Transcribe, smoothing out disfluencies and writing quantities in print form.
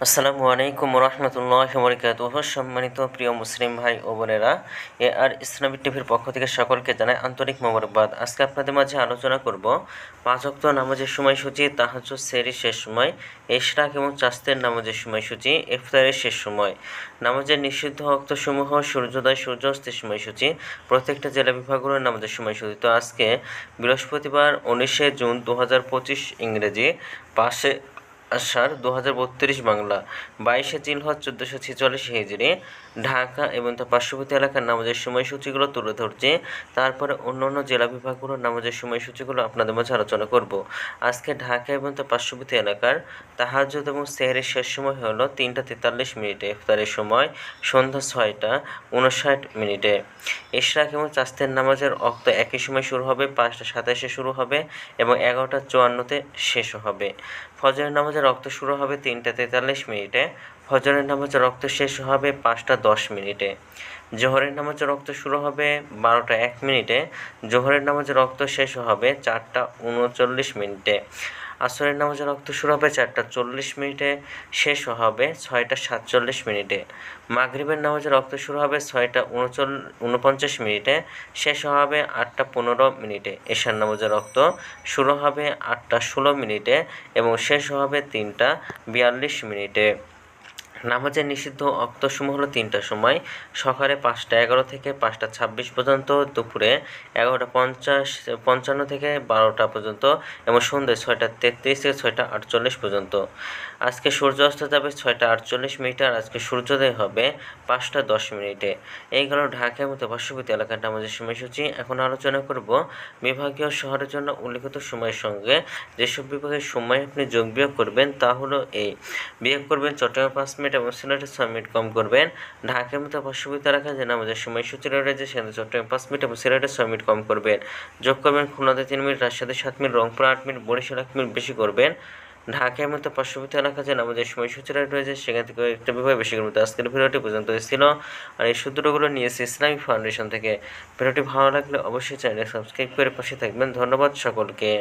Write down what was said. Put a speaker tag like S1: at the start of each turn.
S1: আসসালামু আলাইকুম রহমতুল্লাহ বরকাতুহ। সম্মানিত প্রিয় মুসলিম ভাই ও বোনেরা, আর ইসলামিক টিভির পক্ষ থেকে সকলকে জানাই আন্তরিক মোবারকবাদ। আজকে আপনাদের মাঝে আলোচনা করব 5 ওয়াক্ত নামাজের সময়সূচি, তাহাজ্জুদ, সেহরির শেষ সময়, ইশরাক এবং চাস্তের নামাজের সময়সূচি, ইফতারের শেষ সময়, নামাজের নিষিদ্ধ ওয়াক্তসমূহ, সূর্যোদয় সূর্যাস্তের সময়সূচি, প্রত্যেকটা জেলা বিভাগগুলোর নামাজের সময়সূচি। তো আজকে বৃহস্পতিবার 19 জুন 2025 ইংরেজি, 5 আষাঢ় 2032 বাংলা, 22 জিলহজ 1446 হিজরি, ঢাকা এবং তার পার্শ্ববর্তী এলাকার নামাজের সময়সূচিগুলো তুলে ধরছি। তারপরে অন্য অন্য জেলা বিভাগগুলোর নামাজের সময়সূচিগুলো আপনাদের মাঝে আলোচনা করব। আজকে ঢাকা এবং তার পার্শ্ববর্তী এলাকার তাহাজ্জুদ এবং সেহরির শেষ সময় হলো 3টা 43 মিনিটে, ইফতারের সময় সন্ধ্যা 6টা 59 মিনিটে। ইশরাক এবং চাস্তের নামাজের ওয়াক্ত একই সময় শুরু হবে, 5টা 27-এ শুরু হবে এবং 11টা 54-তে শেষ হবে। ফজরের নামাজের ওয়াক্ত শুরু হবে 3টা 43 মিনিটে, ফজরের নামাজের ওয়াক্ত শেষ হবে 5টা 10 মিনিটে। জোহরের নামাজের ওয়াক্ত শুরু হবে 12টা 1 মিনিটে, জোহরের নামাজের ওয়াক্ত শেষ হবে 4টা 39 মিনিটে। আসরের নামাজের ওয়াক্ত শুরু হবে 4টা 40 মিনিটে, শেষ হবে 6টা 47 মিনিটে। মাগরিবের নামাজের ওয়াক্ত শুরু হবে 6টা 49 মিনিটে, শেষ হবে 8টা 15 মিনিটে। এশার নামাজের ওয়াক্ত শুরু হবে 8টা 16 মিনিটে এবং শেষ হবে 3টা 42 মিনিটে। নামাজের নিষিদ্ধ ওয়াক্তসমূহ হলো 3টা সময়: সকালে 5টা 11 থেকে 5টা 26 পর্যন্ত, দুপুরে 11টা 55 থেকে 12টা পর্যন্ত এবং সন্ধ্যে 6টা 33 থেকে 6টা 48 পর্যন্ত। আজকে সূর্য অস্ত যাবে 6টা 48 মিনিটে আর আজকে সূর্যোদয় হবে 5টা 10 মিনিটে। এই গেল ঢাকার মতো পার্শ্ববর্তী এলাকার নামাজের সময়সূচি। এখন আলোচনা করব বিভাগীয় শহরের জন্য উল্লিখিত সময়ের সঙ্গে যেসব বিভাগের সময় আপনি যোগ বিয়োগ করবেন তা হলো এই: বিয়োগ করবেন চট্টগ্রামে 5 মিনিট এবং সিলেটে 6 মিনিট কম করবেন। ঢাকার মতো পার্শ্ববর্তী এলাকায় যে নামাজের সময়সূচি রয়েছে সেখানে চট্টগ্রামে 5 মিনিট এবং সিলেটে 6 মিনিট কম করবেন। যোগ করবেন খুলনাতে 3 মিনিট, রাজশাহীতে 7 minute, Rangpur 8 minute, Barishal 1 minute বেশি করবেন। ঢাকার মতো পার্শ্ববর্তী এলাকা যে নামাজের সময়সূচি রয়েছে সেখান থেকে একটা বিভাগ বেশি করবেন। আজকের ভিডিওটি পর্যন্ত ছিল আর এই সূত্রগুলো নিয়েছি ইসলামিক ফাউন্ডেশন থেকে। ভিডিওটি ভালো লাগলে অবশ্যই চ্যানেল সাবস্ক্রাইব করে পাশে থাকবেন। ধন্যবাদ সকলকে।